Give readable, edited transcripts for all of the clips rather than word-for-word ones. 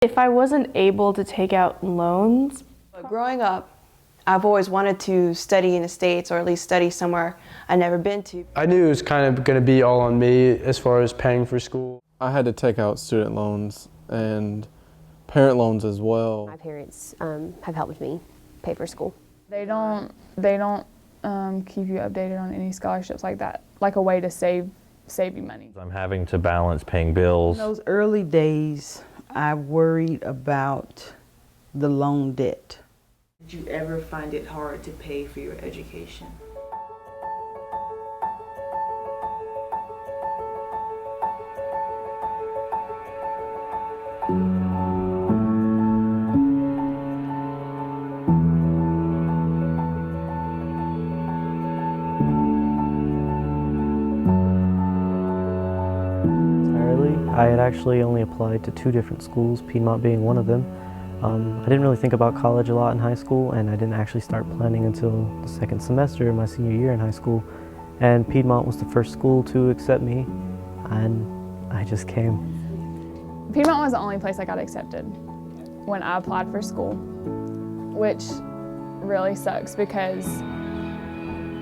If I wasn't able to take out loans. Growing up, I've always wanted to study in the States, or at least study somewhere I've never been to. I knew it was kind of going to be all on me as far as paying for school. I had to take out student loans and parent loans as well. My parents have helped me pay for school. They don't keep you updated on any scholarships like that, like a way to save you money. I'm having to balance paying bills. In those early days, I worried about the loan debt. Did you ever find it hard to pay for your education? I had actually only applied to 2 different schools, Piedmont being one of them. I didn't really think about college a lot in high school, and I didn't actually start planning until the second semester of my senior year in high school. And Piedmont was the first school to accept me, and I just came. Piedmont was the only place I got accepted when I applied for school, which really sucks because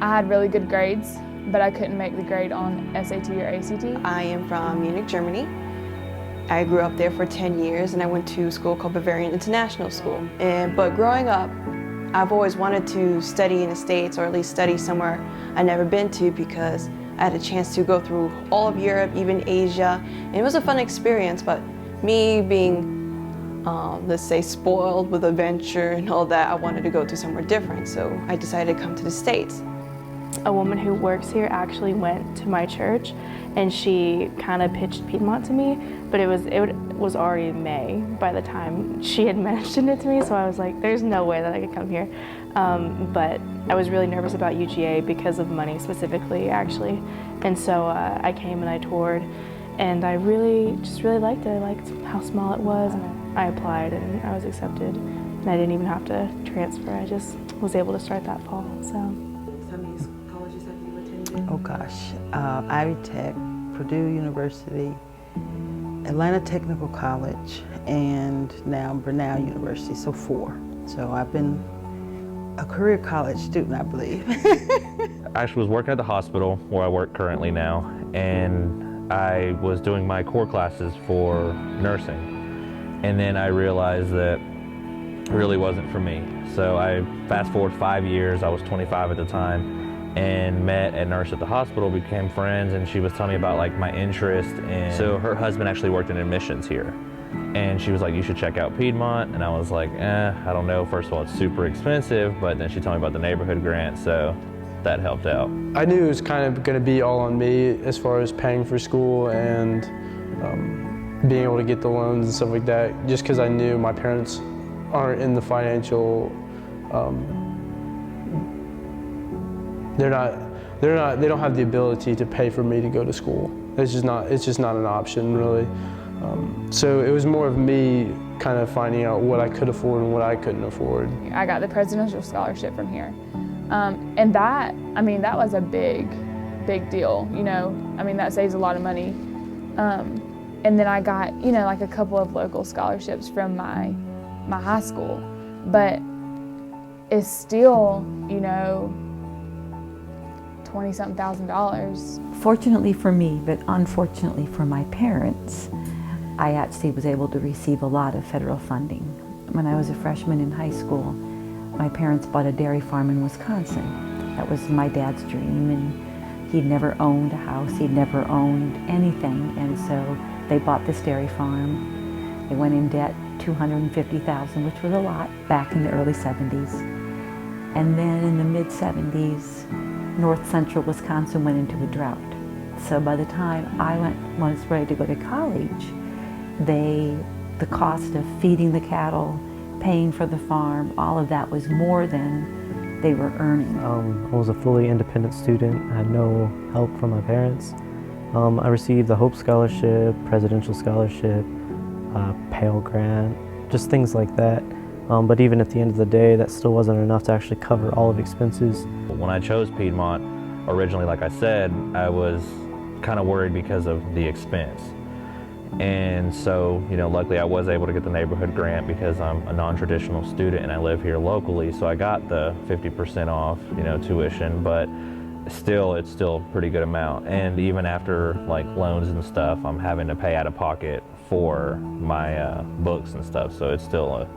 I had really good grades, but I couldn't make the grade on SAT or ACT. I am from Munich, Germany. I grew up there for 10 years and I went to a school called Bavarian International School. But growing up, I've always wanted to study in the States, or at least study somewhere I've never been to, because I had a chance to go through all of Europe, even Asia, and it was a fun experience. But me being, let's say, spoiled with adventure and all that, I wanted to go to somewhere different, so I decided to come to the States. A woman who works here actually went to my church, and she kind of pitched Piedmont to me, but it was already May by the time she had mentioned it to me, so I was like, there's no way that I could come here. But I was really nervous about UGA because of money specifically, actually. And so I came and I toured, and I just really liked it. I liked how small it was, and I applied and I was accepted. And I didn't even have to transfer, I just was able to start that fall, so. How many colleges have you attended? Oh gosh, Ivy Tech, Purdue University, Atlanta Technical College, and now Brenau University, so 4. So I've been a career college student, I believe. I actually was working at the hospital where I work currently now, and I was doing my core classes for nursing. And then I realized that it really wasn't for me. So I fast forward 5 years, I was 25 at the time, and met a nurse at the hospital, became friends, and she was telling me about like my interest in, so her husband actually worked in admissions here. And she was like, you should check out Piedmont. And I was like, I don't know. First of all, it's super expensive, but then she told me about the neighborhood grant, so that helped out. I knew it was kind of going to be all on me as far as paying for school and being able to get the loans and stuff like that, just because I knew my parents aren't in the financial, they don't have the ability to pay for me to go to school. It's just not an option, really. So it was more of me kind of finding out what I could afford and what I couldn't afford. I got the presidential scholarship from here. And that was a big deal, you know. I mean, that saves a lot of money. And then I got, you know, like a couple of local scholarships from my high school, but it's still, you know, $20-something thousand. Fortunately for me, but unfortunately for my parents, I actually was able to receive a lot of federal funding. When I was a freshman in high school, my parents bought a dairy farm in Wisconsin. That was my dad's dream, and he'd never owned a house, he'd never owned anything, and so they bought this dairy farm. They went in debt $250,000, which was a lot back in the early 70s. And then in the mid-70s, north central Wisconsin went into a drought. So by the time I was ready to go to college, the cost of feeding the cattle, paying for the farm, all of that was more than they were earning. I was a fully independent student. I had no help from my parents. I received the Hope Scholarship, Presidential Scholarship, Pell Grant, just things like that. But even at the end of the day, that still wasn't enough to actually cover all of expenses. When I chose Piedmont, originally, like I said, I was kind of worried because of the expense. And so, luckily I was able to get the neighborhood grant because I'm a non-traditional student and I live here locally, so I got the 50% off, tuition, but still, it's still a pretty good amount. And even after like loans and stuff, I'm having to pay out of pocket for my books and stuff, so it's still a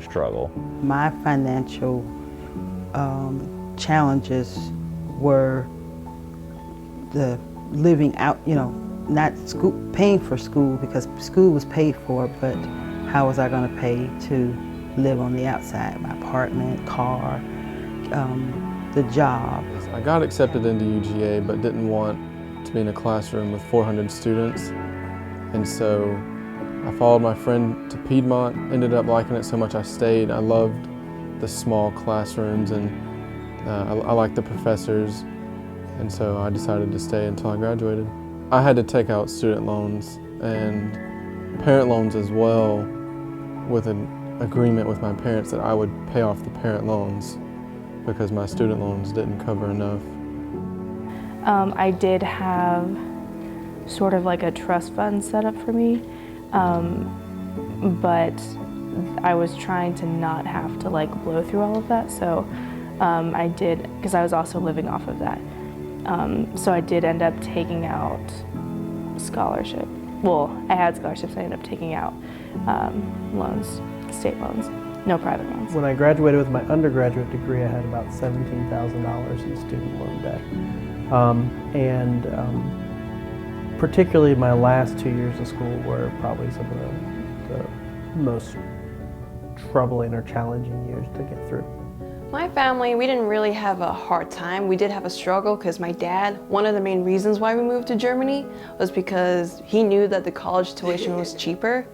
struggle. My financial challenges were the living out, not school, paying for school because school was paid for, but how was I going to pay to live on the outside? My apartment, car, the job. I got accepted into UGA but didn't want to be in a classroom with 400 students, and so I followed my friend to Piedmont, ended up liking it so much I stayed. I loved the small classrooms and I liked the professors, and so I decided to stay until I graduated. I had to take out student loans and parent loans as well, with an agreement with my parents that I would pay off the parent loans because my student loans didn't cover enough. I did have sort of like a trust fund set up for me, but I was trying to not have to like blow through all of that, so I did, because I was also living off of that. So I did end up taking out scholarship. Well, I had scholarships, I ended up taking out loans, state loans, no private loans. When I graduated with my undergraduate degree, I had about $17,000 in student loan debt. Particularly my last 2 years of school were probably some of the most troubling or challenging years to get through. My family, we didn't really have a hard time. We did have a struggle because my dad, one of the main reasons why we moved to Germany was because he knew that the college tuition was cheaper.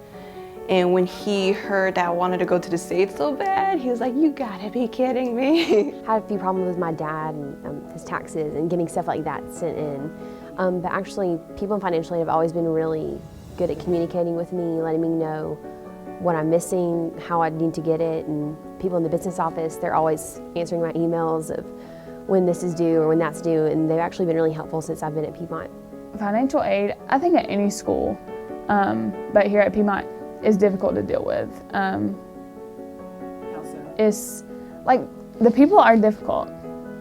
And when he heard that I wanted to go to the States so bad, he was like, you gotta be kidding me. I had a few problems with my dad and his taxes and getting stuff like that sent in. But actually, people in financial aid have always been really good at communicating with me, letting me know what I'm missing, how I need to get it, and people in the business office, they're always answering my emails of when this is due or when that's due, and they've actually been really helpful since I've been at Piedmont. Financial aid, I think at any school, but here at Piedmont, is difficult to deal with. It's like, the people are difficult,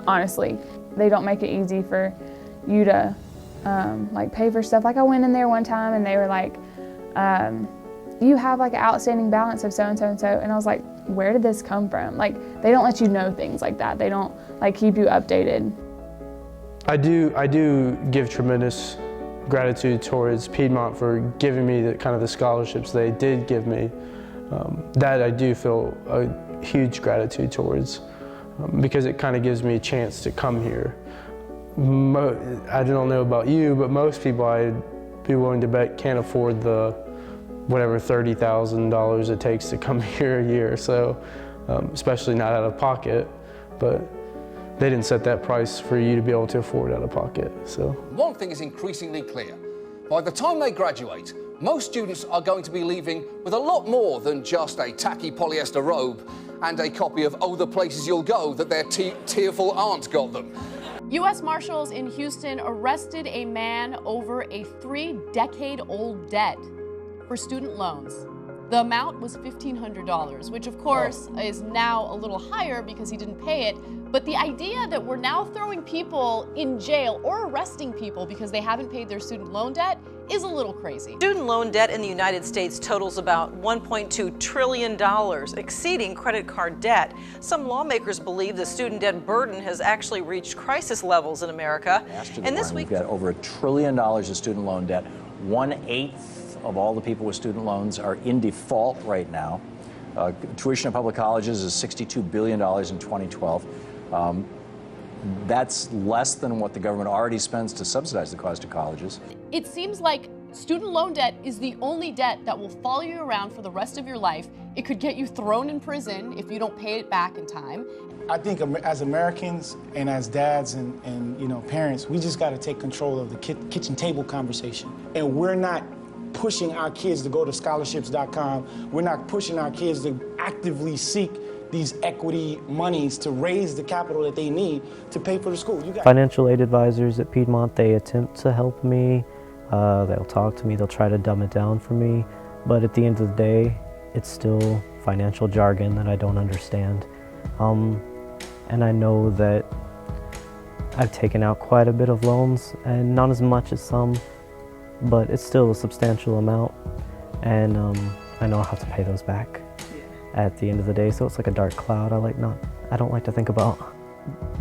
honestly. They don't make it easy for you to like pay for stuff. Like I went in there one time and they were like, you have like an outstanding balance of so-and-so and so, and I was like, where did this come from? Like, they don't let you know things like that. They don't like keep you updated. I do give tremendous gratitude towards Piedmont for giving me the scholarships they did give me. That I do feel a huge gratitude towards, because it kind of gives me a chance to come here. I don't know about you, but most people I'd be willing to bet can't afford the whatever $30,000 it takes to come here a year, so especially not out of pocket, but they didn't set that price for you to be able to afford out of pocket. So one thing is increasingly clear. By the time they graduate, most students are going to be leaving with a lot more than just a tacky polyester robe and a copy of Oh, the Places You'll Go that their tearful aunt got them. U.S. Marshals in Houston arrested a man over a 3-decade-old debt for student loans. The amount was $1,500, which of course is now a little higher because he didn't pay it. But the idea that we're now throwing people in jail or arresting people because they haven't paid their student loan debt is a little crazy. Student loan debt in the United States totals about $1.2 trillion, exceeding credit card debt. Some lawmakers believe the student debt burden has actually reached crisis levels in America. And this week, we've got over $1 trillion of student loan debt. 1/8 of all the people with student loans are in default right now. Tuition in public colleges is $62 billion in 2012. That's less than what the government already spends to subsidize the cost of colleges. It seems like student loan debt is the only debt that will follow you around for the rest of your life. It could get you thrown in prison if you don't pay it back in time. I think as Americans and as dads and parents, we just got to take control of the kitchen table conversation. And we're not pushing our kids to go to scholarships.com. We're not pushing our kids to actively seek these equity monies to raise the capital that they need to pay for the school. Financial aid advisors at Piedmont, they attempt to help me They'll talk to me, they'll try to dumb it down for me, but at the end of the day, it's still financial jargon that I don't understand. And I know that I've taken out quite a bit of loans, and not as much as some, but it's still a substantial amount, and I know I'll have to pay those back at the end of the day, so it's like a dark cloud I don't like to think about.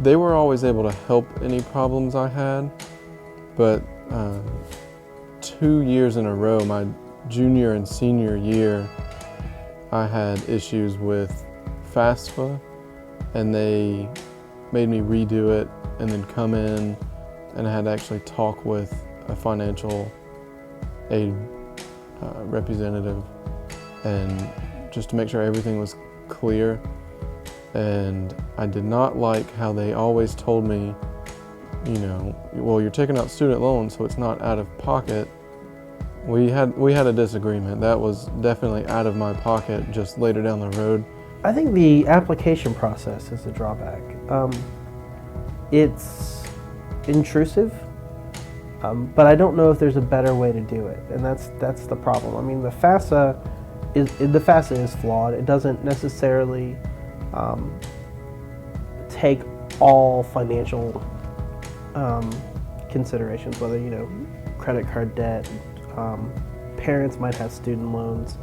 They were always able to help any problems I had, but 2 years in a row, my junior and senior year, I had issues with FAFSA, and they made me redo it and then come in, and I had to actually talk with a financial aid representative, and just to make sure everything was clear. And I did not like how they always told me, you know, well, you're taking out student loans, so it's not out of pocket. We had a disagreement. That was definitely out of my pocket just later down the road. I think the application process is a drawback. It's intrusive, but I don't know if there's a better way to do it, and that's the problem. I mean, the FAFSA is flawed. It doesn't necessarily take all financial considerations, whether, you know, credit card debt, parents might have student loans,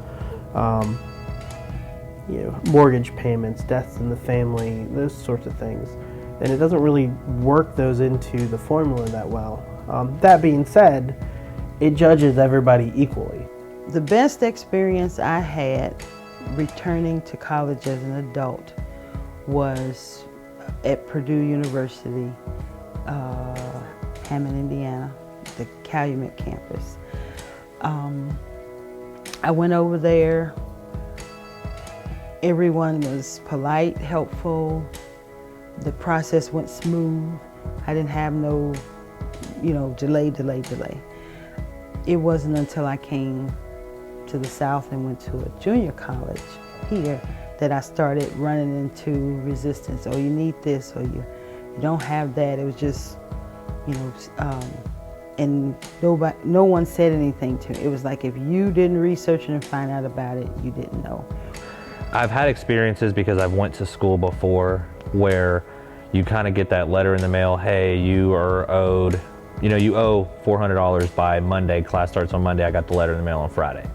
you know, mortgage payments, deaths in the family, those sorts of things. And it doesn't really work those into the formula that well. That being said, it judges everybody equally. The best experience I had returning to college as an adult was at Purdue University, Hammond, Indiana, the Calumet campus. I went over there. Everyone was polite, helpful. The process went smooth. I didn't have no, you know, delay. It wasn't until I came to the South and went to a junior college here that I started running into resistance. Oh, you need this, or you don't have that. It was just, you know, and no one said anything to me. It was like if you didn't research it and find out about it, you didn't know. I've had experiences because I've went to school before where you kind of get that letter in the mail, hey, you are owed, you know, you owe $400 by Monday, class starts on Monday, I got the letter in the mail on Friday.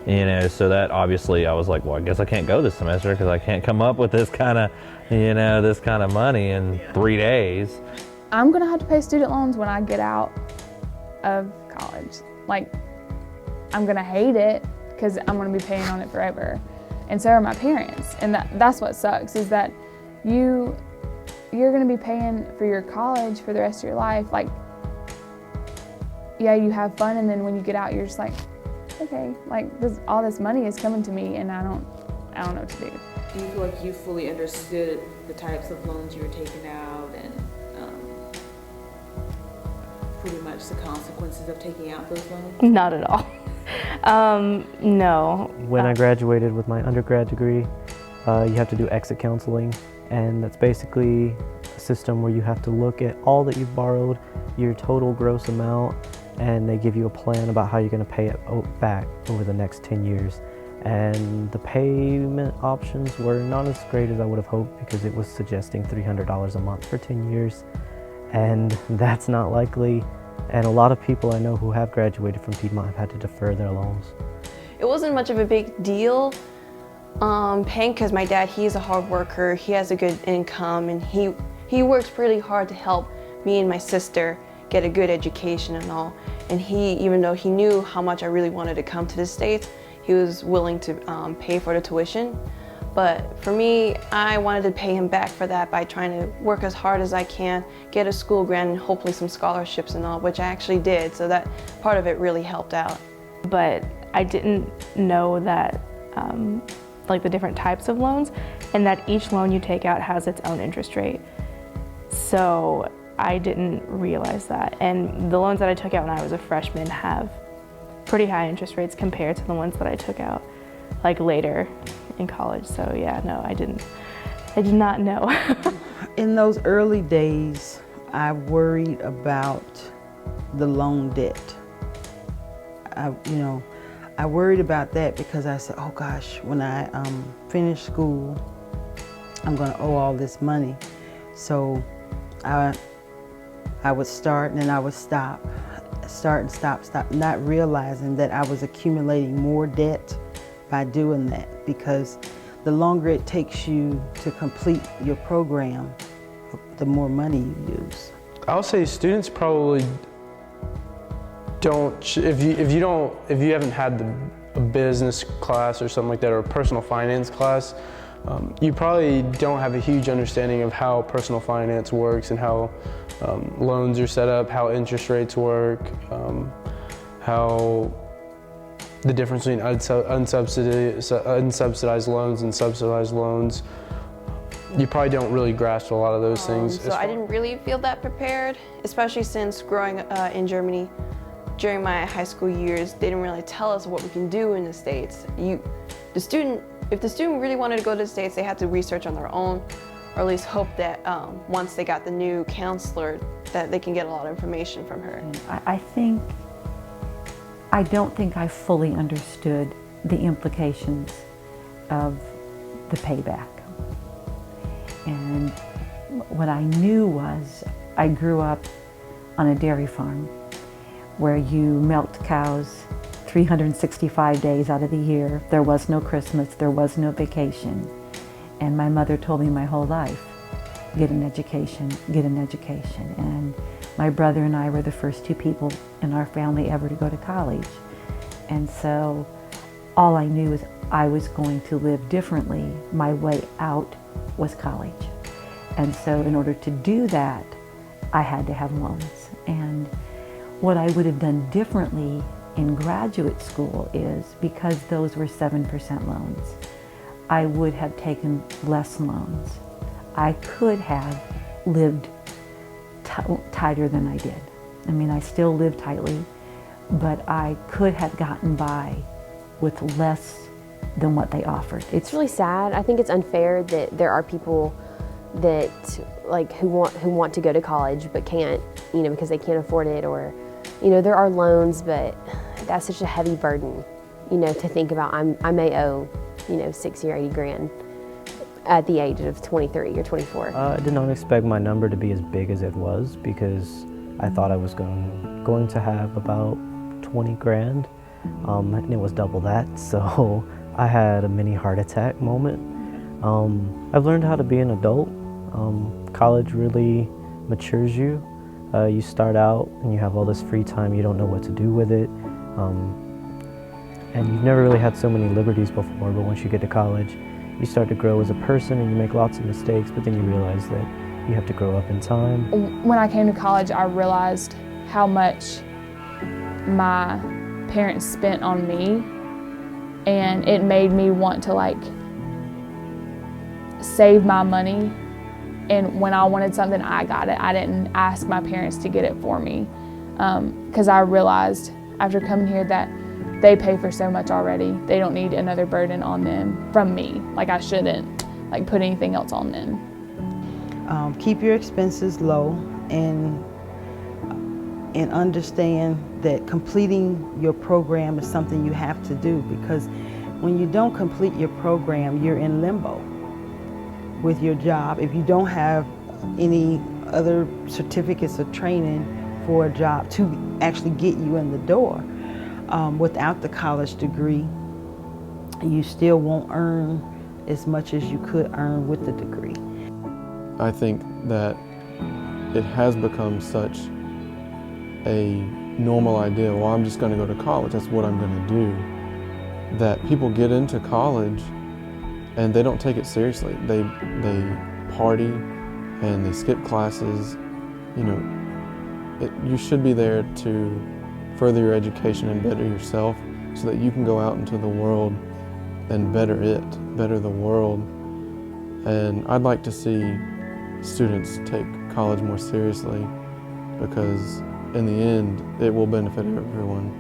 You know, so that obviously I was like, well, I guess I can't go this semester because I can't come up with this kind of, you know, this kind of money in 3 days. I'm gonna have to pay student loans when I get out of college. Like, I'm gonna hate it because I'm gonna be paying on it forever. And so are my parents. And that's what sucks, is that you're gonna be paying for your college for the rest of your life. Like, yeah, you have fun, and then when you get out, you're just like, okay, like all this money is coming to me, and I don't know what to do. Do you feel like you fully understood the types of loans you were taking out and pretty much the consequences of taking out those loans? Not at all. No. When I graduated with my undergrad degree, you have to do exit counseling, and that's basically a system where you have to look at all that you've borrowed, your total gross amount, and they give you a plan about how you're going to pay it back over the next 10 years. And the payment options were not as great as I would have hoped, because it was suggesting $300 a month for 10 years, and that's not likely. And a lot of people I know who have graduated from Piedmont have had to defer their loans. It wasn't much of a big deal paying, because my dad, he's a hard worker, he has a good income, and he works pretty hard to help me and my sister get a good education and all. And he, even though he knew how much I really wanted to come to the States, he was willing to pay for the tuition. But for me, I wanted to pay him back for that by trying to work as hard as I can, get a school grant, and hopefully some scholarships and all, which I actually did, so that part of it really helped out. But I didn't know that, like the different types of loans, and that each loan you take out has its own interest rate. So I didn't realize that. And the loans that I took out when I was a freshman have pretty high interest rates compared to the ones that I took out like later in college. So yeah, no, I did not know. In those early days, I worried about the loan debt. I worried about that because I said, oh gosh, when I finish school, I'm going to owe all this money. So I would start and then I would stop, not realizing that I was accumulating more debt by doing that, because the longer it takes you to complete your program, the more money you use. I'll say students probably don't, if you haven't had a business class or something like that, or a personal finance class, you probably don't have a huge understanding of how personal finance works and how loans are set up, how interest rates work, how the difference between unsubsidized loans and subsidized loans. You probably don't really grasp a lot of those things. So I didn't really feel that prepared, especially since growing in Germany during my high school years, they didn't really tell us what we can do in the States. If the student really wanted to go to the States, they had to research on their own, or at least hope that once they got the new counselor, that they can get a lot of information from her. I don't think I fully understood the implications of the payback. And what I knew was, I grew up on a dairy farm where you milked cows 365 days out of the year. There was no Christmas, there was no vacation. And my mother told me my whole life, get an education, get an education. And my brother and I were the first two people in our family ever to go to college. And so all I knew is I was going to live differently. My way out was college. And so in order to do that, I had to have loans. And what I would have done differently in graduate school is, because those were 7% loans, I would have taken less loans. I could have lived tighter than I did. I mean, I still live tightly, but I could have gotten by with less than what they offered. It's really sad. I think it's unfair that there are people that who want to go to college but can't, because they can't afford it, or there are loans, but that's such a heavy burden, to think about. I may owe, 60 or 80 grand at the age of 23 or 24. I did not expect my number to be as big as it was, because I thought I was going to have about 20 grand, and it was double that, so I had a mini heart attack moment. I've learned how to be an adult. College really matures you. You start out and you have all this free time, you don't know what to do with it. And you've never really had so many liberties before, but once you get to college, you start to grow as a person and you make lots of mistakes, but then you realize that you have to grow up in time. When I came to college, I realized how much my parents spent on me, and it made me want to save my money. And when I wanted something, I got it. I didn't ask my parents to get it for me, because I realized after coming here that they pay for so much already. They don't need another burden on them from me. I shouldn't put anything else on them. Keep your expenses low, and understand that completing your program is something you have to do, because when you don't complete your program, you're in limbo with your job. If you don't have any other certificates or training for a job to actually get you in the door, without the college degree, you still won't earn as much as you could earn with the degree. I think that it has become such a normal idea, well, I'm just going to go to college, that's what I'm going to do, that people get into college and they don't take it seriously. They party and they skip classes. You should be there to further your education and better yourself so that you can go out into the world and better the world. And I'd like to see students take college more seriously, because in the end, it will benefit everyone.